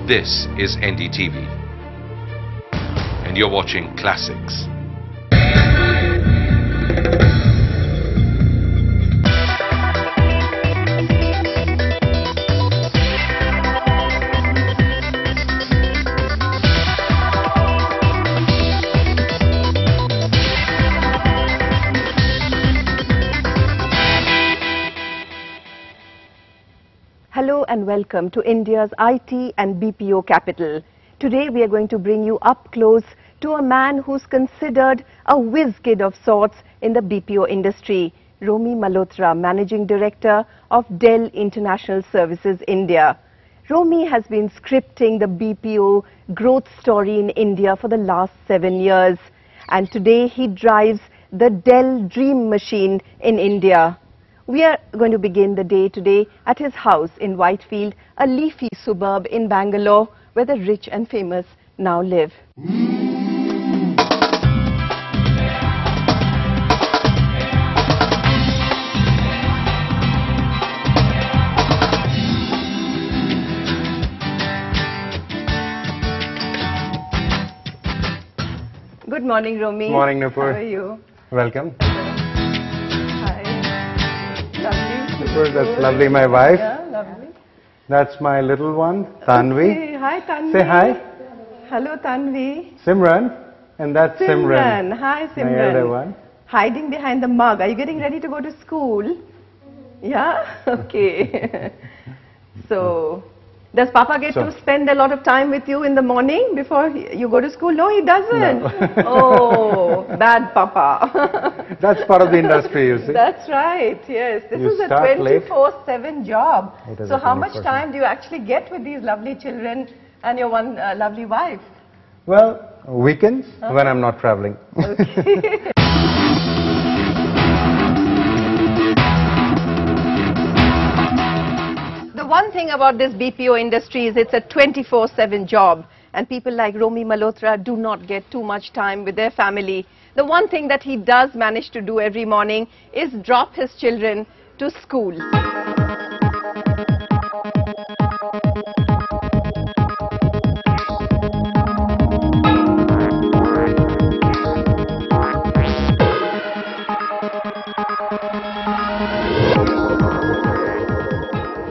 This is NDTV, and you're watching Classics. Hello and welcome to India's IT and BPO capital. Today we are going to bring you up close to a man who's considered a whiz kid of sorts in the BPO industry, Romi Malhotra, Managing Director of Dell International Services India. Romi has been scripting the BPO growth story in India for the last 7 years, and today he drives the Dell Dream Machine in India. We are going to begin the day today at his house in Whitefield, a leafy suburb in Bangalore, where the rich and famous now live. Good morning, Romi. Morning, Nupur. How are you? Welcome. Lovely. That's lovely, my wife. Yeah, lovely. That's my little one, Tanvi. Okay. Hi, Tanvi. Say hi. Hello, Tanvi. Simran. And that's Simran. Hi, Simran. My other one. Hiding behind the mug. Are you getting ready to go to school? Yeah? Okay. So, does Papa get to spend a lot of time with you in the morning before you go to school? No, he doesn't. No. Oh, bad Papa. That's part of the industry, you see. That's right, yes. This is a 24/7 job. So how much time do you actually get with these lovely children and your one lovely wife? Well, weekends when I'm not traveling. Okay. The one thing about this BPO industry is it's a 24/7 job, and people like Romi Malhotra do not get too much time with their family. The one thing that he does manage to do every morning is drop his children to school.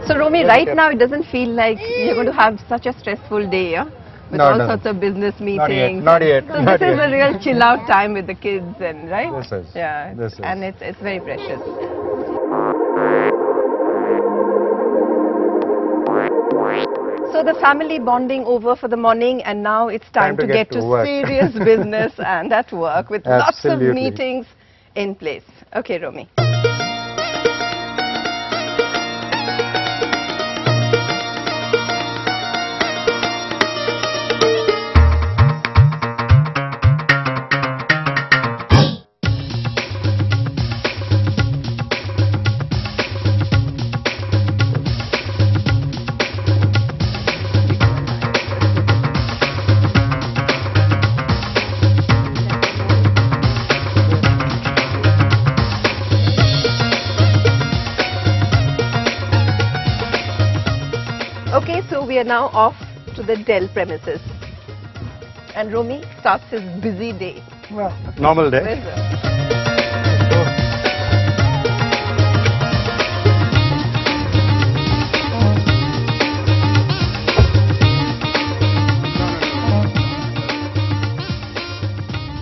So Romi, right now it doesn't feel like you're going to have such a stressful day, yeah? With all sorts of business meetings. Not yet. So this is a real chill out time with the kids, and right? This is. Yeah. This is. And it's very precious. So the family bonding over for the morning, and now it's time to get to serious business and at work with lots of meetings in place. Okay, Romi. Okay, so we are now off to the Dell premises, and Romi starts his busy day. Well, normal day.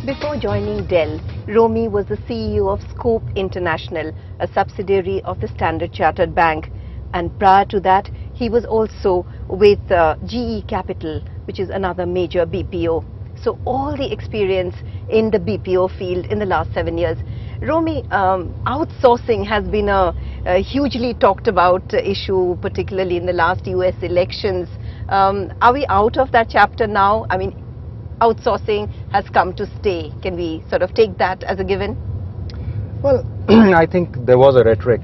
Before joining Dell, Romi was the CEO of Scope International, a subsidiary of the Standard Chartered Bank. And prior to that, he was also with GE Capital, which is another major BPO. So all the experience in the BPO field in the last 7 years. Romi, outsourcing has been a hugely talked about issue, particularly in the last US elections. Are we out of that chapter now? I mean, outsourcing has come to stay. Can we sort of take that as a given? Well, I think there was a rhetoric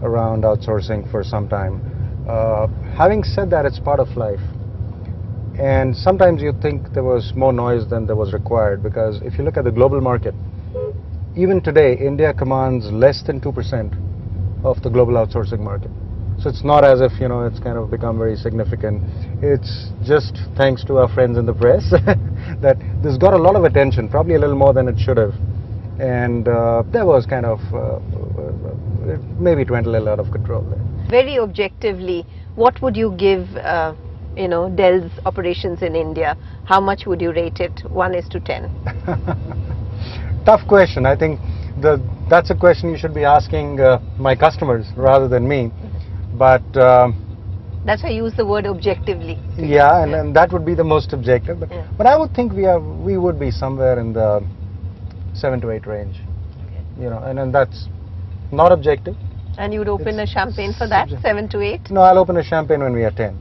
around outsourcing for some time. Having said that, it's part of life. And sometimes you think there was more noise than there was required, because if you look at the global market, even today, India commands less than 2% of the global outsourcing market. So it's not as if, it's kind of become very significant. It's just thanks to our friends in the press that this got a lot of attention, probably a little more than it should have. And there was kind of, maybe it went a little out of control there. Very objectively, what would you give, Dell's operations in India? How much would you rate it, 1:10? Tough question. I think that's a question you should be asking my customers rather than me. But that's why I use the word objectively. Yeah, and that would be the most objective. But I would think we would be somewhere in the 7 to 8 range. Okay. And that's not objective. And you'd open a champagne for that, 7 to 8? No, I'll open a champagne when we are 10.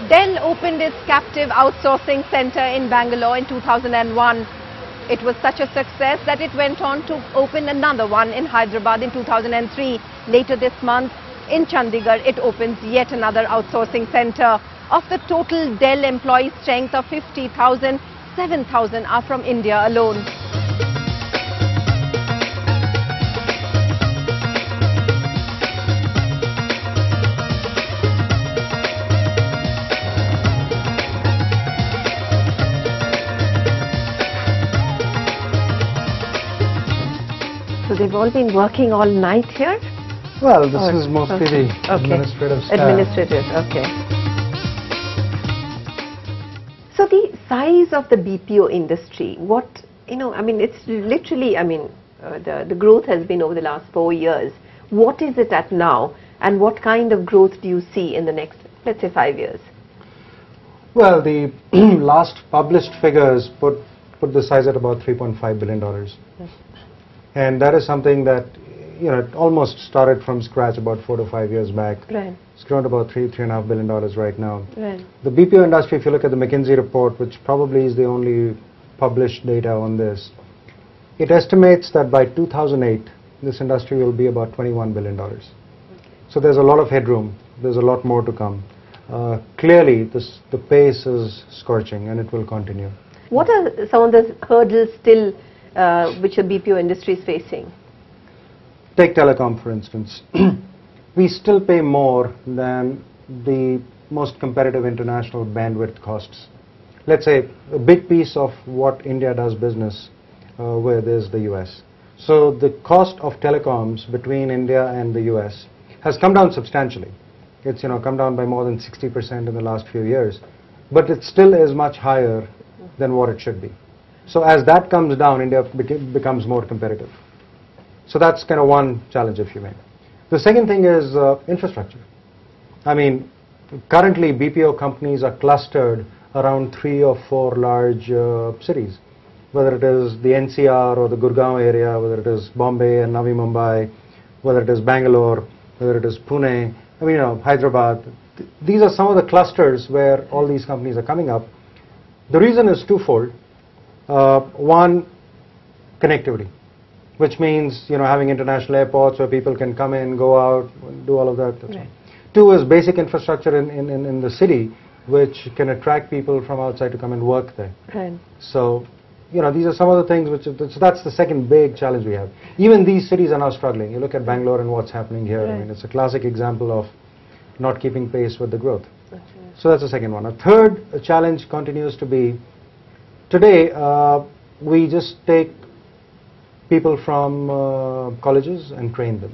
Dell opened its captive outsourcing center in Bangalore in 2001. It was such a success that it went on to open another one in Hyderabad in 2003. Later this month, in Chandigarh, it opens yet another outsourcing center. Of the total Dell employee strength of 50,000, 7,000 are from India alone. So they've all been working all night here? Well, this is mostly the administrative staff. Administrative, okay. So the size of the BPO industry, it's literally, the growth has been over the last 4 years. What is it at now, and what kind of growth do you see in the next, let's say, 5 years? Well, the last published figures put the size at about $3.5 billion. Yes. And that is something that, it almost started from scratch about 4 to 5 years back. Right. It's grown to about $3.5 billion right now. Right. The BPO industry, if you look at the McKinsey report, which probably is the only published data on this, it estimates that by 2008, this industry will be about $21 billion. Okay. So there's a lot of headroom. There's a lot more to come. Clearly, the pace is scorching, and it will continue. What are some of the hurdles still which the BPO industry is facing? Take telecom, for instance. We still pay more than the most competitive international bandwidth costs. Let's say a big piece of what India does business with is the US. So the cost of telecoms between India and the US has come down substantially. It's come down by more than 60% in the last few years, but it still is much higher than what it should be. So as that comes down, India becomes more competitive. So that's kind of one challenge, if you may. The second thing is infrastructure. Currently BPO companies are clustered around 3 or 4 large cities, whether it is the NCR or the Gurgaon area, whether it is Bombay and Navi Mumbai, whether it is Bangalore, whether it is Pune, Hyderabad. These are some of the clusters where all these companies are coming up. The reason is twofold. One, connectivity, which means having international airports where people can come in, go out, do all of that. That's right. 2 is basic infrastructure in the city, which can attract people from outside to come and work there. Right. So, these are some of the things so that's the second big challenge we have. Even these cities are now struggling. You look at Bangalore and what's happening here. Right. It's a classic example of not keeping pace with the growth. That's right. So that's the second one. A third challenge continues to be, today we just take people from colleges and train them.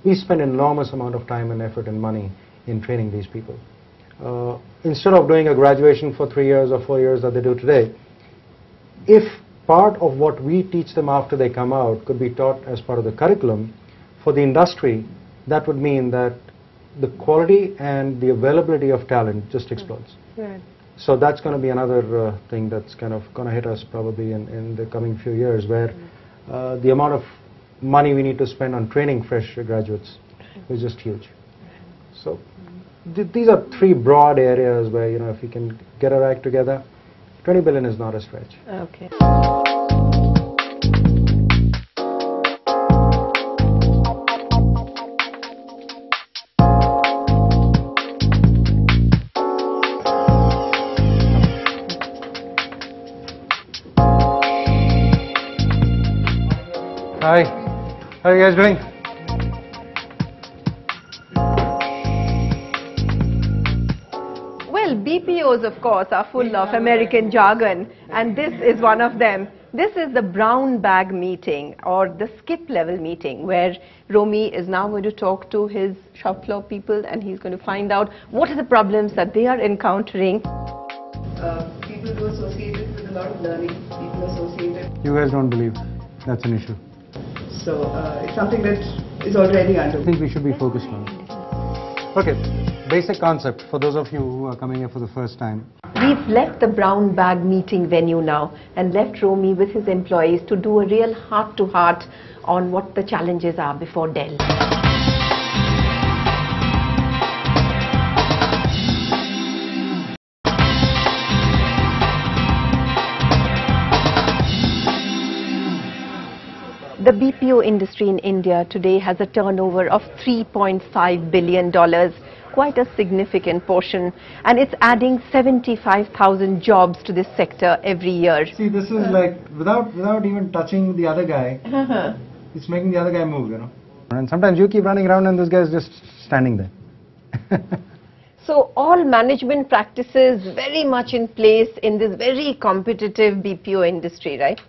We spend an enormous amount of time and effort and money in training these people. Instead of doing a graduation for 3 years or 4 years that they do today, if part of what we teach them after they come out could be taught as part of the curriculum for the industry, that would mean that the quality and the availability of talent just explodes. Right. So that's going to be another thing that's kind of going to hit us probably in the coming few years, where the amount of money we need to spend on training fresh graduates is just huge. So these are 3 broad areas where, if we can get our act together, 20 billion is not a stretch. Okay. Hi. How are you guys doing? Well, BPOs, of course, are full of American jargon, and this is one of them. This is the brown bag meeting, or the skip level meeting, where Romi is now going to talk to his shop floor people, and he's going to find out what are the problems that they are encountering. People do associate it with a lot of learning. People associate it. You guys don't believe that's an issue. So it's something that is already under. I think we should be focused on it. Okay, basic concept for those of you who are coming here for the first time. We've left the brown bag meeting venue now and left Romi with his employees to do a real heart-to-heart on what the challenges are before Dell. The BPO industry in India today has a turnover of $3.5 billion, quite a significant portion, and it's adding 75,000 jobs to this sector every year. See, this is like, without even touching the other guy, it's making the other guy move, you know. And sometimes you keep running around and this guy's just standing there. So all management practices very much in place in this very competitive BPO industry, right?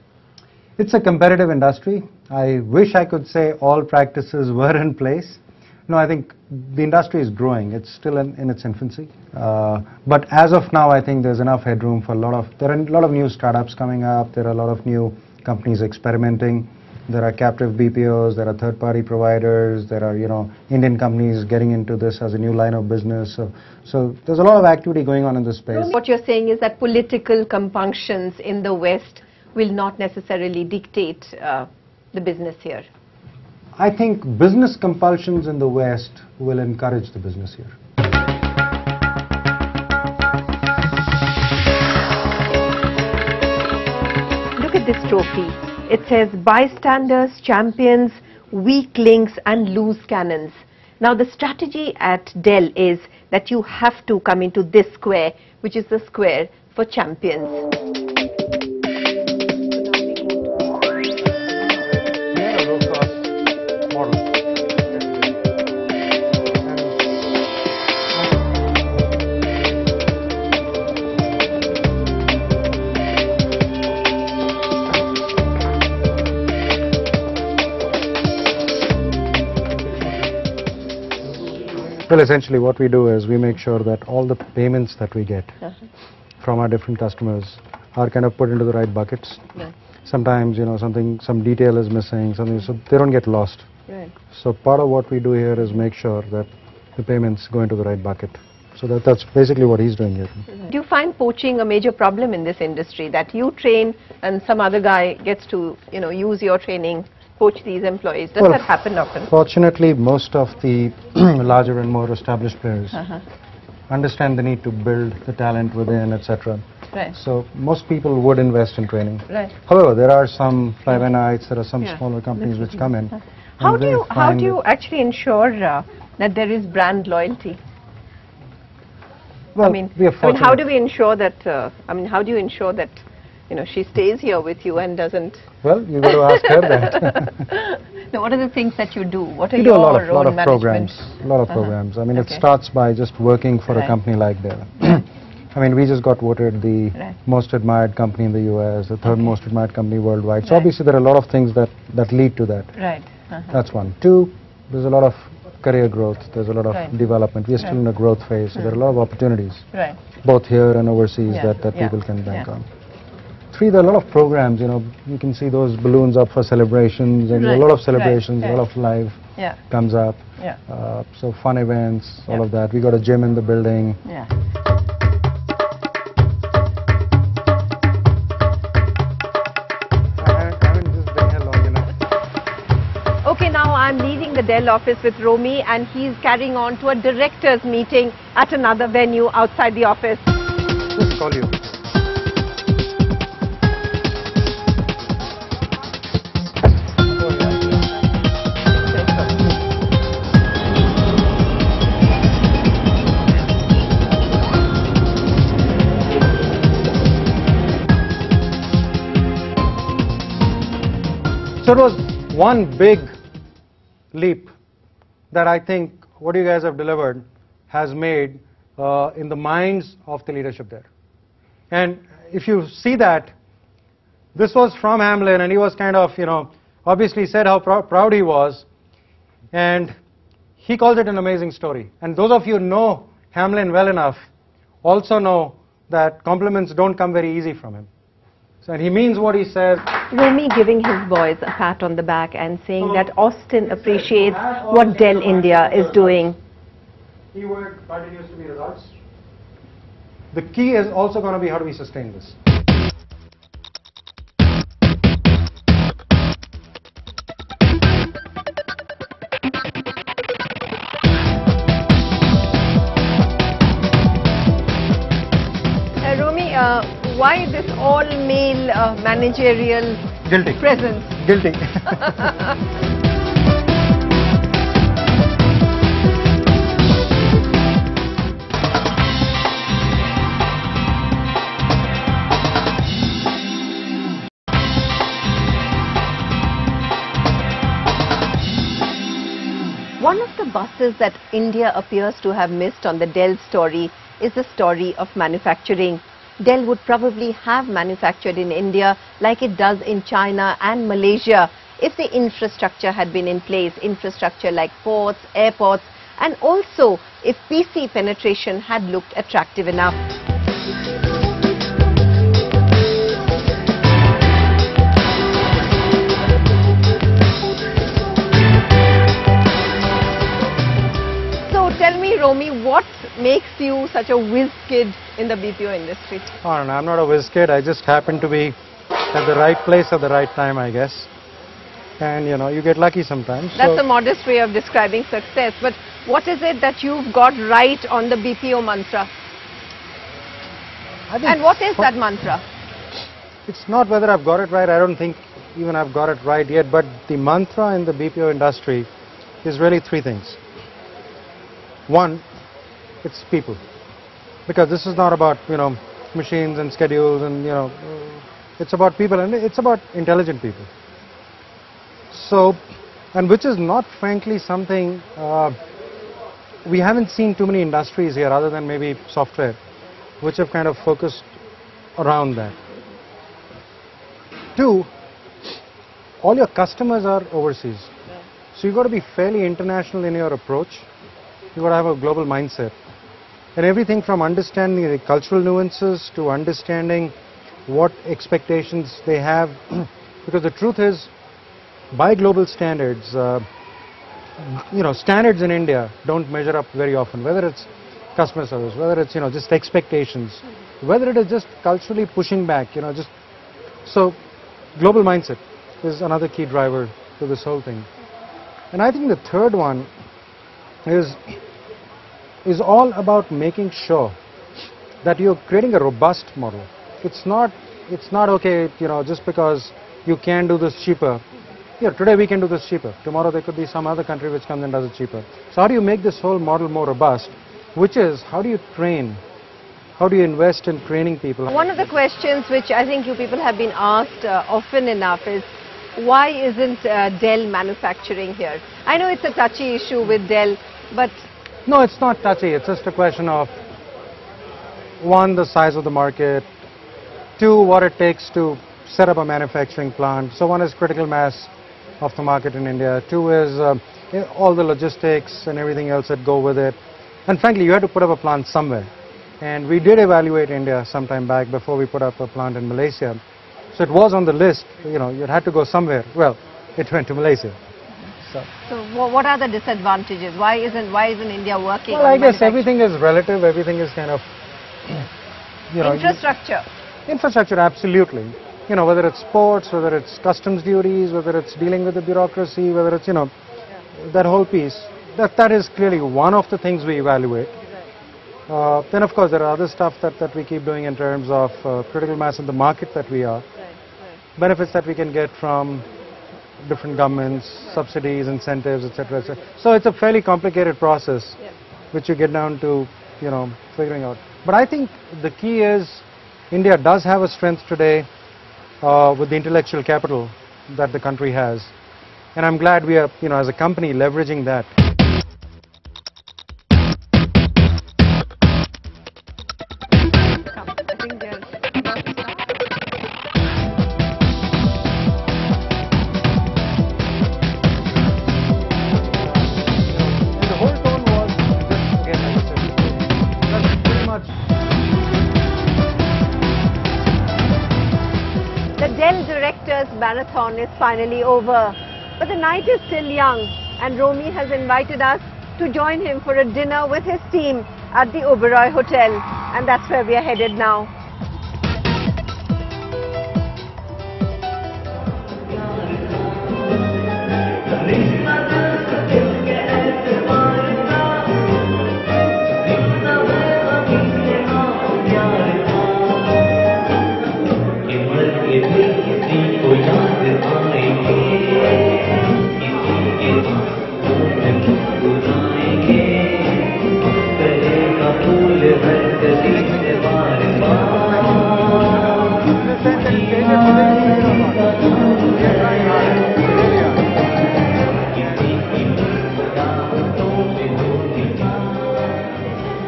It's a competitive industry. I wish I could say all practices were in place. No, I think the industry is growing. It's still in its infancy. But as of now, I think there's enough headroom for there are a lot of new startups coming up. There are a lot of new companies experimenting. There are captive BPOs. There are third-party providers. There are, Indian companies getting into this as a new line of business. So there's a lot of activity going on in this space. What you're saying is that political compunctions in the West will not necessarily dictate the business here. I think business compulsions in the West will encourage the business here. Look at this trophy. It says bystanders, champions, weak links and loose cannons. Now the strategy at Dell is that you have to come into this square, which is the square for champions. Well, essentially what we do is we make sure that all the payments that we get from our different customers are kind of put into the right buckets. Right. Sometimes, some detail is missing, so they don't get lost. Right. So part of what we do here is make sure that the payments go into the right bucket. So that's basically what he's doing here. Do you find poaching a major problem in this industry, that you train and some other guy gets to, use your training, poach these employees? Does that happen often? Fortunately, most of the larger and more established players understand the need to build the talent within, etc. Right. So most people would invest in training. Right. However, there are some fly-by-nights, there are some smaller companies which come in. How do you actually ensure that there is brand loyalty? Well, how do we ensure that? How do you ensure that she stays here with you and doesn't? Well, you got to ask her that. Now, what are the things that you do? What are we do your a lot of programs? A lot of programs. I mean, it starts by just working for a company like Dell. I mean, we just got voted the most admired company in the US, the third most admired company worldwide. So obviously there are a lot of things that lead to that. Right. That's one. Two, there's a lot of career growth. There's a lot of development. We're still in a growth phase, so there are a lot of opportunities, both here and overseas, that people can bank on. Three, there are a lot of programs. You can see those balloons up for celebrations, and a lot of celebrations, a lot of live comes up. So fun events, all of that. We got a gym in the building. Okay, now I'm leaving the Dell office with Romi, and he's carrying on to a director's meeting at another venue outside the office. Just call you. So it was one big leap that I think what you guys have delivered has made in the minds of the leadership there. And if you see that, this was from Hamlin, and he was kind of, obviously said how proud he was, and he calls it an amazing story. And those of you who know Hamlin well enough also know that compliments don't come very easy from him. So he means what he says. Romi giving his boys a pat on the back and saying that Austin appreciates what Dell India is doing. Keyword continues to be results. The key is also going to be how do we sustain this. Romi, why this all-male managerial Guilty. presence? Guilty. One of the buses that India appears to have missed on the Dell story is the story of manufacturing. Dell would probably have manufactured in India like it does in China and Malaysia if the infrastructure had been in place, infrastructure like ports, airports, and also if PC penetration had looked attractive enough. Tell me, Romi, what makes you such a whiz kid in the BPO industry? Oh, no, I'm not a whiz kid. I just happen to be at the right place at the right time, I guess. And, you get lucky sometimes. That's a modest way of describing success. But what is it that you've got right on the BPO mantra? And what is that mantra? It's not whether I've got it right. I don't think even I've got it right yet. But the mantra in the BPO industry is really three things. One, it's people, because this is not about machines and schedules and it's about people, and it's about intelligent people. So, and which is not frankly something we haven't seen too many industries here other than maybe software which have kind of focused around that. Two, all your customers are overseas, so you've got to be fairly international in your approach. You've got to have a global mindset. And everything from understanding the cultural nuances to understanding what expectations they have. Because the truth is, by global standards, standards in India don't measure up very often. Whether it's customer service, whether it's, just expectations, whether it is just culturally pushing back, so global mindset is another key driver to this whole thing. And I think the third one is all about making sure that you're creating a robust model. It's not okay, just because you can do this cheaper. Today we can do this cheaper. Tomorrow there could be some other country which comes and does it cheaper. So how do you make this whole model more robust? Which is, how do you train? How do you invest in training people? One of the questions which I think you people have been asked often enough is, why isn't Dell manufacturing here? I know it's a touchy issue with Dell, but... No, it's not touchy. It's just a question of, one, the size of the market, two, what it takes to set up a manufacturing plant. So one is critical mass of the market in India. Two is all the logistics and everything else that go with it. And frankly, you had to put up a plant somewhere. And we did evaluate India some time back before we put up a plant in Malaysia. So it was on the list, you had to go somewhere. Well, it went to Malaysia. So what are the disadvantages? Why isn't India working? Well, I guess everything is relative. Everything is kind of, infrastructure. Infrastructure, absolutely. Whether it's ports, whether it's customs duties, whether it's dealing with the bureaucracy, whether it's, that whole piece. That is clearly one of the things we evaluate. Then, of course, there are other stuff that we keep doing in terms of critical mass in the market that we are. Benefits that we can get from different governments, subsidies, incentives, etc., etc. So it's a fairly complicated process, which you get down to, figuring out. But I think the key is India does have a strength today with the intellectual capital that the country has. And I'm glad we are, as a company, leveraging that. The Dell Directors Marathon is finally over, but the night is still young, and Romi has invited us to join him for a dinner with his team at the Oberoi Hotel, and that's where we are headed now.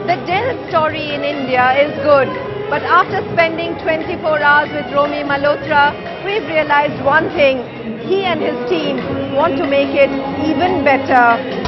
The Dell story in India is good, but after spending 24 hours with Romi Malhotra, we've realized one thing: he and his team want to make it even better.